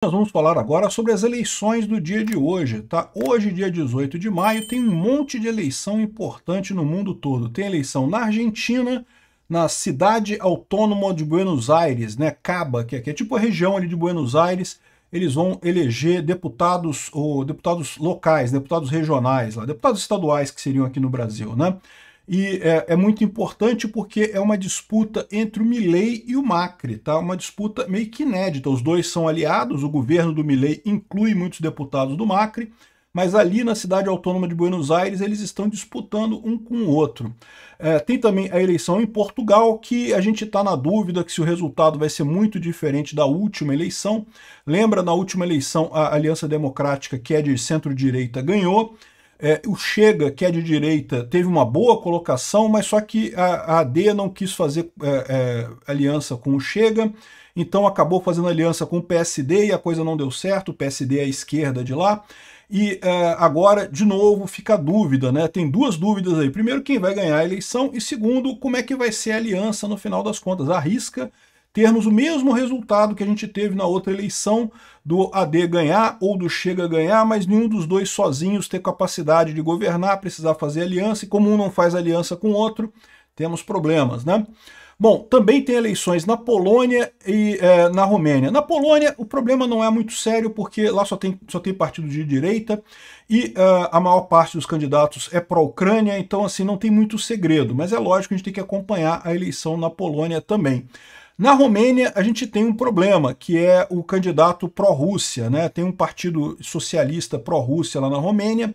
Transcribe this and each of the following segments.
Nós vamos falar agora sobre as eleições do dia de hoje, tá? Hoje, dia 18 de maio, tem um monte de eleição importante no mundo todo. Tem eleição na Argentina, na cidade autônoma de Buenos Aires, né? Caba, que é tipo a região ali de Buenos Aires. Eles vão eleger deputados ou deputados locais, deputados regionais, lá, deputados estaduais que seriam aqui no Brasil, né? E é muito importante porque é uma disputa entre o Milei e o Macri, tá? Uma disputa meio que inédita. Os dois são aliados, o governo do Milei inclui muitos deputados do Macri, mas ali na cidade autônoma de Buenos Aires eles estão disputando um com o outro. Tem também a eleição em Portugal, que a gente está na dúvida que se o resultado vai ser muito diferente da última eleição. Lembra, na última eleição a Aliança Democrática, que é de centro-direita, ganhou. O Chega, que é de direita, teve uma boa colocação, mas só que a AD não quis fazer aliança com o Chega, então acabou fazendo aliança com o PSD e a coisa não deu certo. O PSD é a esquerda de lá. E agora, de novo, fica a dúvida, né? Tem duas dúvidas aí. Primeiro, quem vai ganhar a eleição, e segundo, como é que vai ser a aliança no final das contas. Arrisca termos o mesmo resultado que a gente teve na outra eleição, do AD ganhar ou do Chega ganhar, mas nenhum dos dois sozinhos ter capacidade de governar, precisar fazer aliança, e como um não faz aliança com o outro, temos problemas, né? Bom, também tem eleições na Polônia e na Romênia. Na Polônia, o problema não é muito sério, porque lá só tem partido de direita e a maior parte dos candidatos é pró-Ucrânia, então assim, não tem muito segredo, mas é lógico que a gente tem que acompanhar a eleição na Polônia também. Na Romênia, a gente tem um problema, que é o candidato pró-Rússia, né? Tem um partido socialista pró-Rússia lá na Romênia,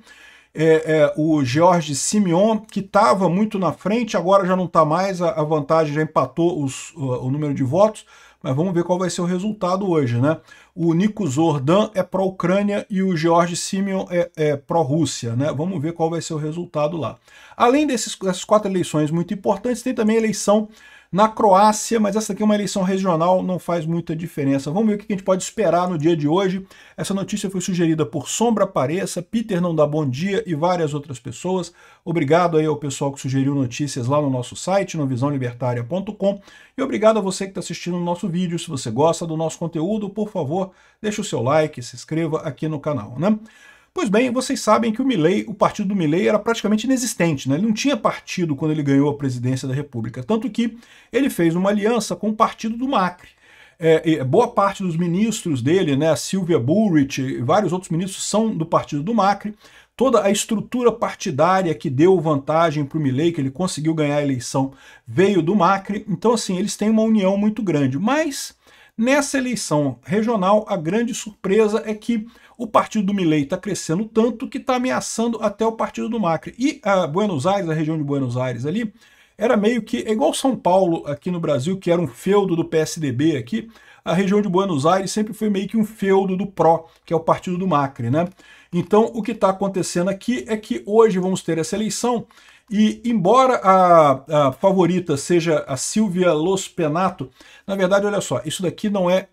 o George Simeon, que estava muito na frente, agora já não está mais, a vantagem já empatou o número de votos, mas vamos ver qual vai ser o resultado hoje, né? O Nico Zordan é pró-Ucrânia e o George Simeon é pró-Rússia, né? Vamos ver qual vai ser o resultado lá. Além dessas quatro eleições muito importantes, tem também a eleição na Croácia, mas essa aqui é uma eleição regional, não faz muita diferença. Vamos ver o que a gente pode esperar no dia de hoje. Essa notícia foi sugerida por Sombra Apareça, Peter Não Dá Bom Dia e várias outras pessoas. Obrigado aí ao pessoal que sugeriu notícias lá no nosso site, no visãolibertaria.com. E obrigado a você que está assistindo o nosso vídeo. Se você gosta do nosso conteúdo, por favor, deixe o seu like, se inscreva aqui no canal, né? Pois bem, vocês sabem que o partido do Milei era praticamente inexistente, né? Ele não tinha partido quando ele ganhou a presidência da República, tanto que ele fez uma aliança com o partido do Macri. Boa parte dos ministros dele, né, a Silvia Bullrich e vários outros ministros são do partido do Macri. Toda a estrutura partidária que deu vantagem para o Milei, que ele conseguiu ganhar a eleição, veio do Macri. Então, assim, eles têm uma união muito grande. Mas nessa eleição regional, a grande surpresa é que o partido do Milei está crescendo tanto que está ameaçando até o partido do Macri. E a Buenos Aires, a região de Buenos Aires ali, era meio que igual São Paulo aqui no Brasil, que era um feudo do PSDB aqui. A região de Buenos Aires sempre foi meio que um feudo do PRO, que é o partido do Macri, né? Então, o que está acontecendo aqui é que hoje vamos ter essa eleição, e embora a favorita seja a Silvia Lospenato, na verdade, olha só, isso daqui não é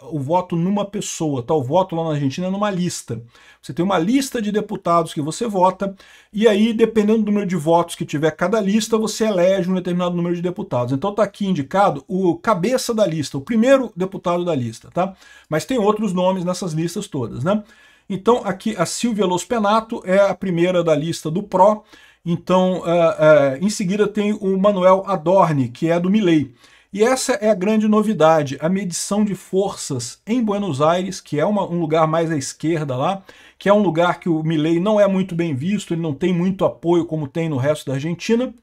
o voto numa pessoa, tá? O voto lá na Argentina é numa lista. Você tem uma lista de deputados que você vota, e aí, dependendo do número de votos que tiver cada lista, você elege um determinado número de deputados. Então tá aqui indicado o cabeça da lista, o primeiro deputado da lista, tá? Mas tem outros nomes nessas listas todas, né? Então aqui a Silvia Lospenato é a primeira da lista do PRO, então em seguida tem o Manuel Adorni, que é do Milei. E essa é a grande novidade, a medição de forças em Buenos Aires, que é um lugar mais à esquerda lá, que é um lugar que o Milei não é muito bem visto, ele não tem muito apoio como tem no resto da Argentina.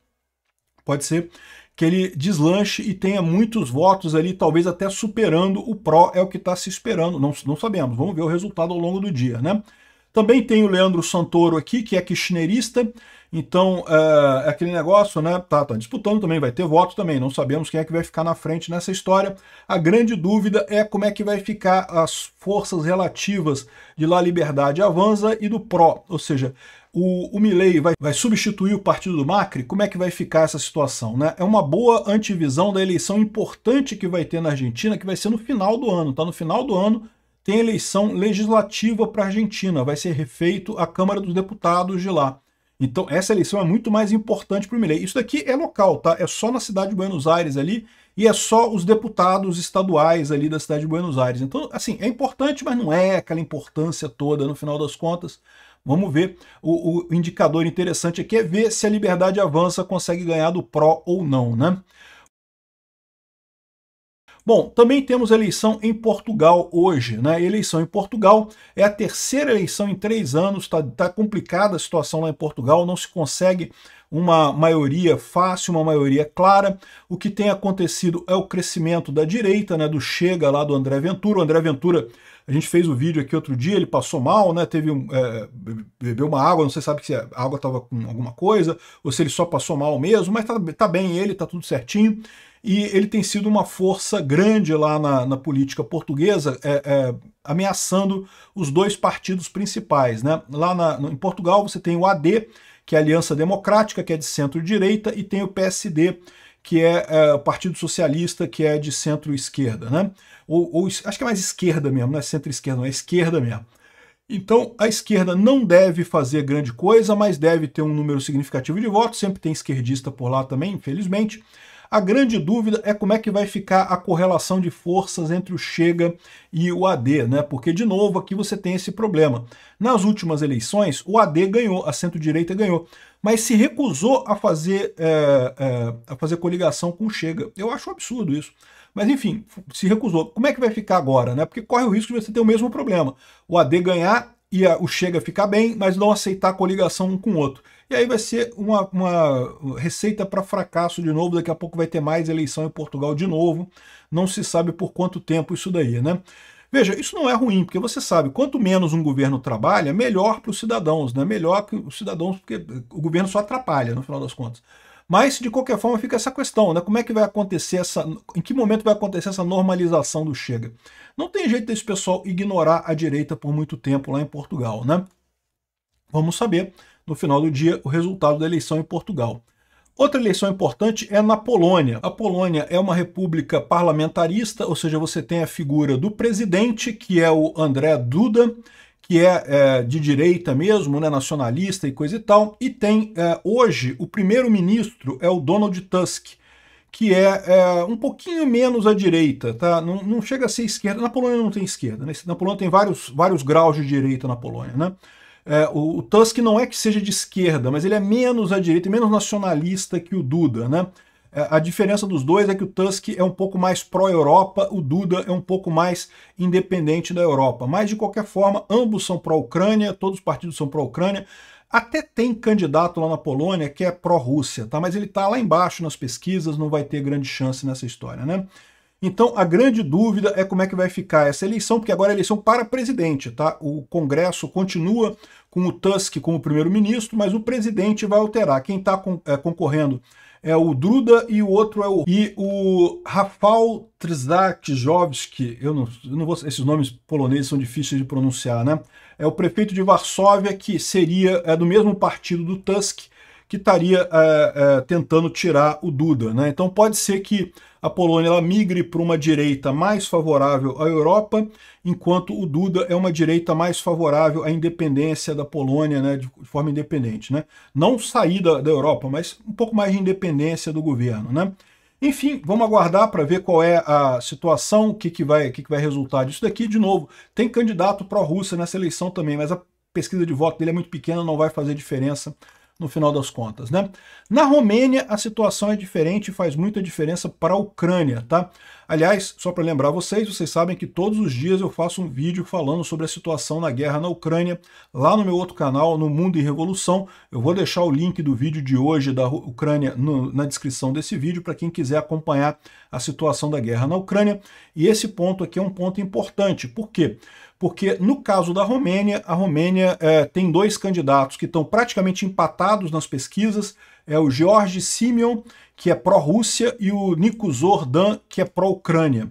Pode ser que ele deslanche e tenha muitos votos ali, talvez até superando o PRO, é o que está se esperando, não sabemos, vamos ver o resultado ao longo do dia, né? Também tem o Leandro Santoro aqui, que é kirchnerista, então é aquele negócio, né? Tá disputando também, vai ter voto também, não sabemos quem é que vai ficar na frente nessa história. A grande dúvida é como é que vai ficar as forças relativas de La Liberdade Avanza e do PRO, ou seja, o Milei vai substituir o partido do Macri, como é que vai ficar essa situação, né? É uma boa antevisão da eleição importante que vai ter na Argentina, que vai ser no final do ano, tá? No final do ano tem eleição legislativa para a Argentina, vai ser refeito a Câmara dos Deputados de lá. Então essa eleição é muito mais importante para o Milei. Isso daqui é local, tá? É só na cidade de Buenos Aires ali, e é só os deputados estaduais ali da cidade de Buenos Aires. Então, assim, é importante, mas não é aquela importância toda no final das contas. Vamos ver. O indicador interessante aqui é ver se a Liberdade Avança consegue ganhar do PRO ou não, né? Bom, também temos eleição em Portugal hoje, né? Eleição em Portugal é a terceira eleição em 3 anos, tá complicada a situação lá em Portugal, não se consegue uma maioria fácil, uma maioria clara. O que tem acontecido é o crescimento da direita, né? Do Chega lá do André Ventura. O André Ventura, a gente fez o vídeo aqui outro dia, ele passou mal, né? Bebeu uma água, não sei sabe se a água estava com alguma coisa, ou se ele só passou mal mesmo, mas tá bem ele, tá tudo certinho. E ele tem sido uma força grande lá na política portuguesa, ameaçando os dois partidos principais, né? Lá em Portugal você tem o AD, que é a Aliança Democrática, que é de centro-direita, e tem o PSD, que é o Partido Socialista, que é de centro-esquerda, né? Acho que é mais esquerda mesmo, não é centro-esquerda, não é esquerda mesmo. Então, a esquerda não deve fazer grande coisa, mas deve ter um número significativo de votos, sempre tem esquerdista por lá também, infelizmente. A grande dúvida é como é que vai ficar a correlação de forças entre o Chega e o AD, né? Porque, de novo, aqui você tem esse problema. Nas últimas eleições, o AD ganhou, a centro-direita ganhou, mas se recusou a fazer coligação com o Chega. Eu acho um absurdo isso. Mas, enfim, se recusou. Como é que vai ficar agora, né? Porque corre o risco de você ter o mesmo problema. O AD ganhar e o Chega ficar bem, mas não aceitar a coligação um com o outro. E aí vai ser uma receita para fracasso de novo, daqui a pouco vai ter mais eleição em Portugal de novo, não se sabe por quanto tempo isso daí, né? Veja, isso não é ruim, porque você sabe, quanto menos um governo trabalha, melhor para os cidadãos, né? Melhor que os cidadãos, porque o governo só atrapalha, no final das contas. Mas, de qualquer forma, fica essa questão, né? Como é que vai acontecer em que momento vai acontecer essa normalização do Chega? Não tem jeito desse pessoal ignorar a direita por muito tempo lá em Portugal, né? Vamos saber, no final do dia, o resultado da eleição em Portugal. Outra eleição importante é na Polônia. A Polônia é uma república parlamentarista, ou seja, você tem a figura do presidente, que é o Andrzej Duda, que é de direita mesmo, né, nacionalista e coisa e tal, e tem hoje o primeiro-ministro é o Donald Tusk, que é um pouquinho menos à direita, tá? Não chega a ser esquerda. Na Polônia não tem esquerda, né? Na Polônia tem vários graus de direita na Polônia, né? O Tusk não é que seja de esquerda, mas ele é menos à direita, menos nacionalista que o Duda, né? A diferença dos dois é que o Tusk é um pouco mais pró-Europa, o Duda é um pouco mais independente da Europa. Mas, de qualquer forma, ambos são pró-Ucrânia, todos os partidos são pró-Ucrânia. Até tem candidato lá na Polônia que é pró-Rússia, tá? Mas ele está lá embaixo nas pesquisas, não vai ter grande chance nessa história, né? Então, a grande dúvida é como é que vai ficar essa eleição, porque agora é eleição para presidente, tá? O Congresso continua com o Tusk como primeiro-ministro, mas o presidente vai alterar. Quem está concorrendo é o Duda e o outro é o Rafał Trzaskowski. Eu não vou, esses nomes poloneses são difíceis de pronunciar, né? É o prefeito de Varsóvia, que seria do mesmo partido do Tusk, que estaria tentando tirar o Duda, né? Então pode ser que a Polônia ela migre para uma direita mais favorável à Europa, enquanto o Duda é uma direita mais favorável à independência da Polônia, né, de forma independente, né? Não sair da Europa, mas um pouco mais de independência do governo, né? Enfim, vamos aguardar para ver qual é a situação, o que vai resultar disso daqui. De novo, tem candidato pró-Rússia nessa eleição também, mas a pesquisa de voto dele é muito pequena, não vai fazer diferença no final das contas, né? Na Romênia, a situação é diferente e faz muita diferença para a Ucrânia, tá? Aliás, só para lembrar vocês sabem que todos os dias eu faço um vídeo falando sobre a situação na guerra na Ucrânia, lá no meu outro canal, no Mundo em Revolução. Eu vou deixar o link do vídeo de hoje da Ucrânia na descrição desse vídeo, para quem quiser acompanhar a situação da guerra na Ucrânia. E esse ponto aqui é um ponto importante. Por quê? Porque no caso da Romênia, a Romênia tem dois candidatos que estão praticamente empatados nas pesquisas, é o George Simeon, que é pró-Rússia, e o Nico Zordan, que é pró-Ucrânia.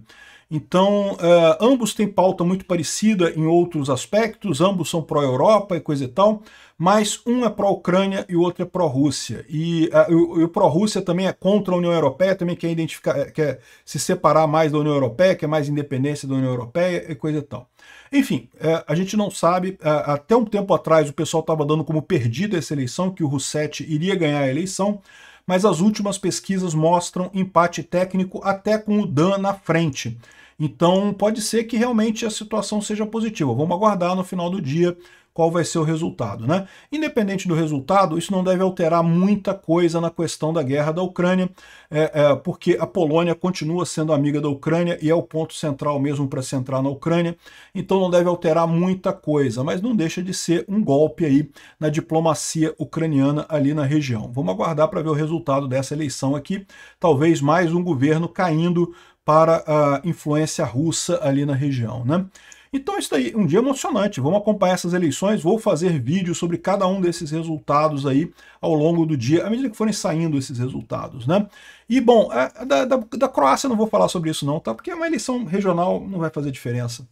Então, ambos têm pauta muito parecida em outros aspectos, ambos são pró-Europa e coisa e tal, mas um é pró-Ucrânia e o outro é pró-Rússia. E o pró-Rússia também é contra a União Europeia, também quer se separar mais da União Europeia, quer mais independência da União Europeia e coisa e tal. Enfim, a gente não sabe, até um tempo atrás o pessoal estava dando como perdida essa eleição, que o Rousseff iria ganhar a eleição, mas as últimas pesquisas mostram empate técnico até com o Dan na frente. Então pode ser que realmente a situação seja positiva. Vamos aguardar no final do dia qual vai ser o resultado, né? Independente do resultado, isso não deve alterar muita coisa na questão da guerra da Ucrânia, porque a Polônia continua sendo amiga da Ucrânia e é o ponto central mesmo para se entrar na Ucrânia, então não deve alterar muita coisa, mas não deixa de ser um golpe aí na diplomacia ucraniana ali na região. Vamos aguardar para ver o resultado dessa eleição aqui, talvez mais um governo caindo para a influência russa ali na região, né? Então isso daí, um dia emocionante, vamos acompanhar essas eleições, vou fazer vídeos sobre cada um desses resultados aí ao longo do dia, à medida que forem saindo esses resultados, né? E bom, da Croácia eu não vou falar sobre isso não, tá? Porque é uma eleição regional, não vai fazer diferença.